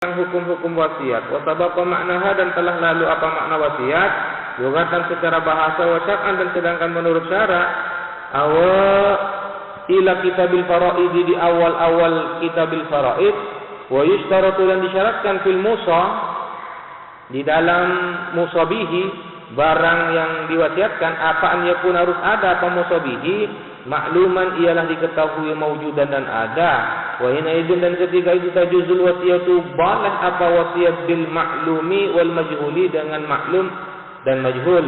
hukum-hukum wasiat. Wa sabaqa ma'naha, dan telah lalu apa makna wasiat, lughatan secara bahasa, wa syar'an, dan sedangkan menurut syara, ila kitabil faraid, di awal-awal kitabil faraid, wa yushtaratu, dan disyaratkan fil musa, di dalam musabihi, barang yang diwasiatkan, apaan yakun, harus ada apa musabihi, makluman, ialah diketahui, maujudan, dan ada. Wa hina idzin, dan ketika itu tajuzul wasiyatu, boleh apa wasiat bil maklumi wal majhuli, dengan maklum dan majhul.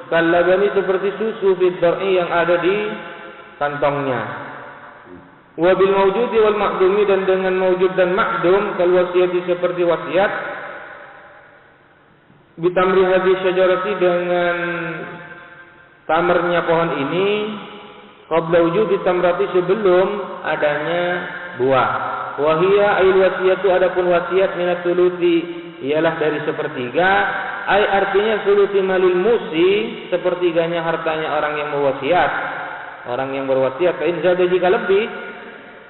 Kalabani, seperti susu, bid dar'i, yang ada di kantongnya. Wa bil maujudi wal makdumi, dan dengan maujud dan makdum, kal wasiyati, seperti wasiat, bitamri hadis syajarati, dengan tamernya pohon ini, qabla wujudi tamrati, sebelum adanya buah. Wahia ail wasiyatu, adapun wasiat, minat sulusi, ialah dari sepertiga. Ai, artinya sulusi malil musi, sepertiganya hartanya orang yang berwasiat. Orang yang berwasiat, in zada, jika lebih,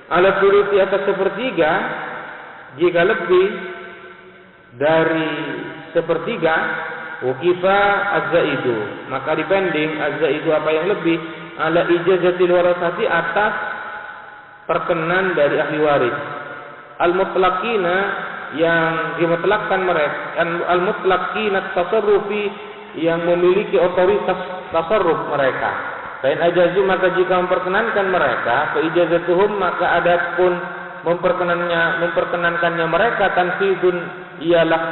ala sulusi, atas sepertiga, jika lebih dari sepertiga, wukifa az-zaidu, maka dipending az-zaidu, apa yang lebih, ala ijazatil warasati, atas perkenan dari ahli waris. Al-mutlaqina, yang dimutlakkan mereka, al-mutlaqina tasarrufi, yang memiliki otoritas tasarruf mereka. Kain ajazu, maka jika memperkenankan mereka, fa ijazatuhum, maka adapun memperkenankannya mereka, tanfidun, ialah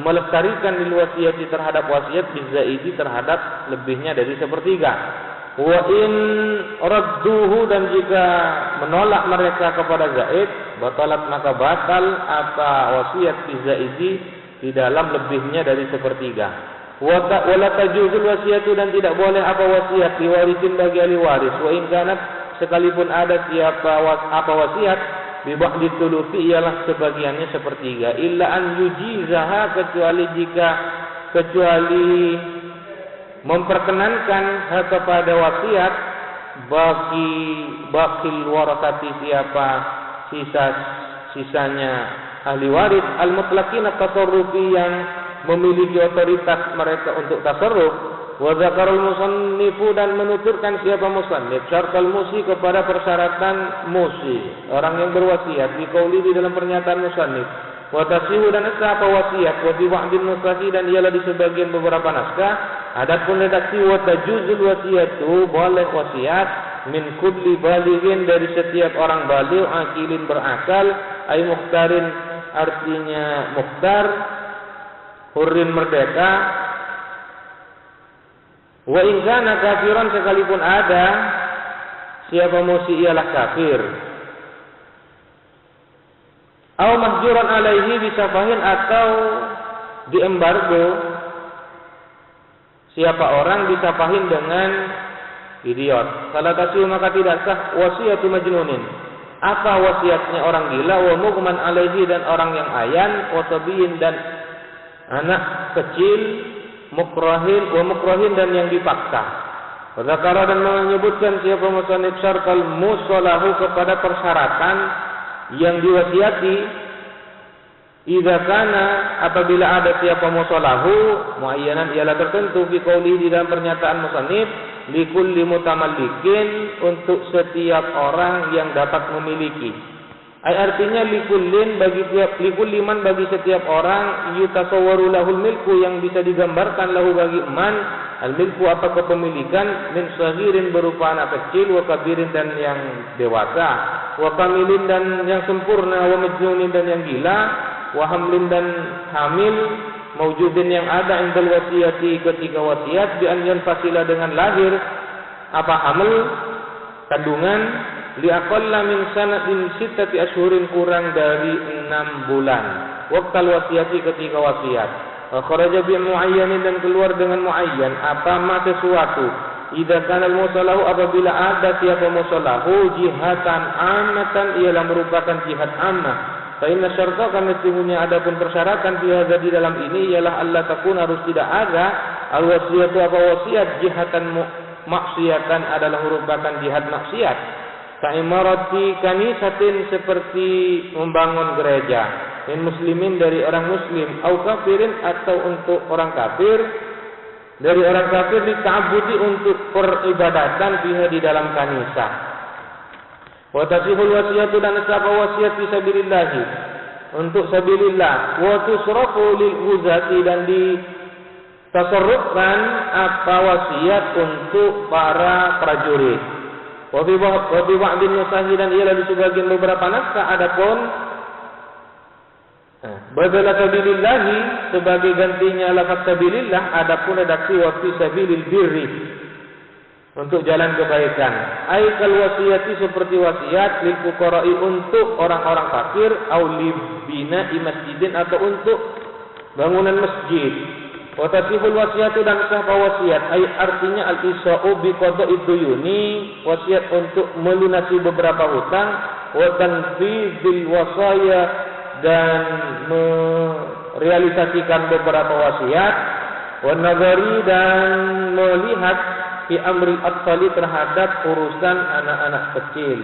melestarikan lil wasiyati, terhadap wasiat, bizaidi, terhadap lebihnya dari sepertiga. Wa in radduhu, dan jika menolak mereka kepada zaid, batalat, maka batal apa wasiat bizaidi, di dalam lebihnya dari sepertiga. Wala tajuzul wasiyatu, dan tidak boleh apa wasiat diwarisin bagi ahli waris. Wa in kanat, sekalipun ada apa wasiat, bi ba'di tsulusi, ialah sebagiannya sepertiga. Illa an yujizaha, kecuali memperkenankan kepada wasiat bagi bakil warasati, siapa sisanya ahli waris, al-mutlaqina tasarrufi, yang memiliki otoritas mereka untuk tasarruf. Wa zakarul musannifu, dan menuturkan siapa musannif, syartal musi, kepada persyaratan musi, orang yang berwasiat, di qauli, di dalam pernyataan musannif. Wa tasihu, dan sah apa wasiat, wa fi ba'dil nusahi, dan ialah di sebagian beberapa naskah. Adapun redaksi, wa tajuzul wasiyatu, boleh wasiat, min kulli balighin, dari setiap orang baligh, akilin, berakal, ay mukhtarin, artinya mukhtar, hurrin, merdeka. Wa in kana kafiran, sekalipun ada siapa musi ialah kafir. Aw mahjuran alaihi bisafahin, atau diembargo siapa orang disafahin dengan idiot. Fala tasihu, maka tidak sah wasiatu majnunin, apa wasiatnya orang gila, wa mughman alaihi, dan orang yang ayan, wa sabiyin, dan anak kecil, mukrahin, wa mukrahin, dan yang dipaksa. Wa zakara, dan menyebutkan siapa musannif syartal musallahu, kepada persyaratan yang diwasiati, idza kana, apabila ada siapa musallahu, muayyanan, ialah tertentu, fi qauli, di dalam pernyataan musannif, likulli mutamallikin, untuk setiap orang yang dapat memiliki. Artinya likullin, likulli man, bagi setiap orang, yutasawwaru lahul milku, yang bisa digambarkan lahu bagi man, al milku, apa kepemilikan, min saghirin, berupa anak kecil, wa kabirin, dan yang dewasa, wa kamilin, dan yang sempurna, wa majnunin, dan yang gila, wa hamlin, dan hamil, maujudin, yang ada, indal wasiyati, ketika wasiat, bi an yanfasila, dengan lahir apa hamil, kandungan, li aqalla min sanatin sittati ashhurin, kurang dari 6 bulan, waqtal wasiyati, ketika wasiat. Kharaja bi muayyanin, dan keluar dengan muayyan, apa ma sesuatu, idza kana al-musallahu, apabila ada siapa musallahu, jihatan ammatan, ialah merupakan jihad ammah. Fa inna syarta, karena sesungguhnya adapun persyaratan di dalam ini, ialah Allah takun, harus tidak ada al-wasiyatu, apa wasiat, jihatan maksiatan, adalah merupakan jihad maksiat. Ka'imarati kanisatin, seperti membangun gereja. min muslimin dari orang muslim, au kafirin atau untuk orang kafir dari orang kafir, dita'abbudi untuk peribadatan fiha di dalam kanisa. Wa tasihul wasiyatu dan sah wasiat fi sabilillah untuk sabilillah, wa tusrafu lil uzati dan ditasarrufkan apa wasiat untuk para prajurit. Wa bi ba'din nusahi dan ialah di sebagian beberapa naskah adapun badala sabilillahi sebagai gantinya lafaz sabilillah, adapun redaksi wa fi sabilil birri untuk jalan kebaikan. Aikal wasiyati seperti wasiat lil fuqara'i untuk orang-orang fakir, au libina'i masjidin atau untuk bangunan masjid. Wa tasihul wasiyatu dan sah wasiat ai artinya al-isa'u bi qada'i duyuni, wasiat untuk melunasi beberapa hutang, wa tanfizil wasaya dan merealisasikan beberapa wasiat, wa nazari dan melihat fi amril atfali terhadap urusan anak-anak kecil.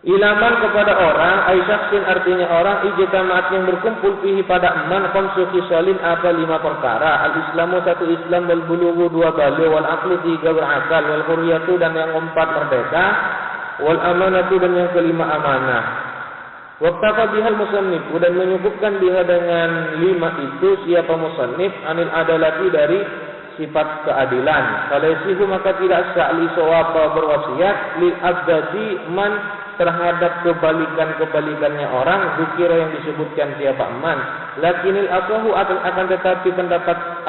Ilaman kepada orang, aisyaksin artinya orang, ijtama'at yang berkumpul fihi pada man khamsu khisalin apa 5 perkara. Al-islamu 1 Islam, wal bulughu 2 balik, wal aqlu 3 berakal, wal hurriyatu dan yang 4 merdeka, wal amanatu dan yang kelima amanah. Waqtafa bihal musannif dan menyebutkan biha dengan 5 itu siapa musannif anil adalati dari sifat keadilan. Falaisihu maka tidak sah li sawaba berwasiat li abdadi man terhadap kebalikannya orang, zikira yang disebutkan siapa man. Lakinil asahu akan tetapi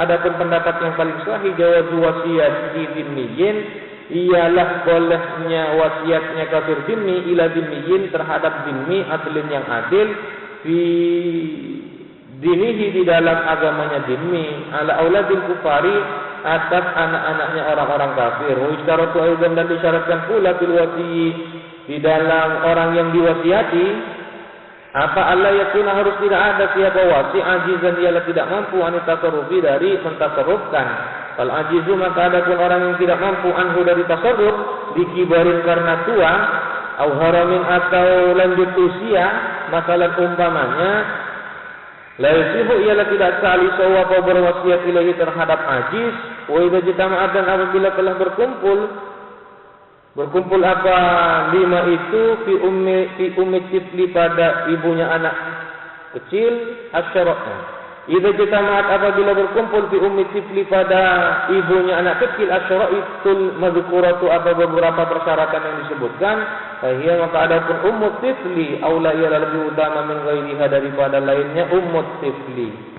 adapun pendapat yang paling sahih jawaz wasiat di dhimmiyin ialah bolehnya wasiatnya kafir dhimmi ila dhimmiyin terhadap dhimmi adlin yang adil fi dinihi di dalam agamanya dhimmi ala auladil kufari atas anak-anaknya orang-orang kafir. Wa isyarat aidan dan disyaratkan pula bil wasiyi di dalam orang yang diwasiati apa Allah yakuna harus tidak ada siapa wasi ajizan ialah tidak mampu anitasarrufi dari mentasarrufkan. Fal ajizu maka adapun orang yang tidak mampu anhu dari tasarruf dikibarin karena tua au haramin atau lanjut usia, masalah umpamanya la yasihu ialah tidak sah li sawaba berwasiat ilahi terhadap ajiz. Wa idza jama'at dan apabila telah berkumpul apa 5 itu fi ummi tifli pada ibunya anak kecil asyara. Idza jama'at apabila berkumpul fi ummi tifli pada ibunya anak kecil asyara itul madhkuratu apa beberapa persyaratan yang disebutkan, ia maka adapun ummu tifli aula ia lebih utama min ghairiha daripada lainnya ummu tifli.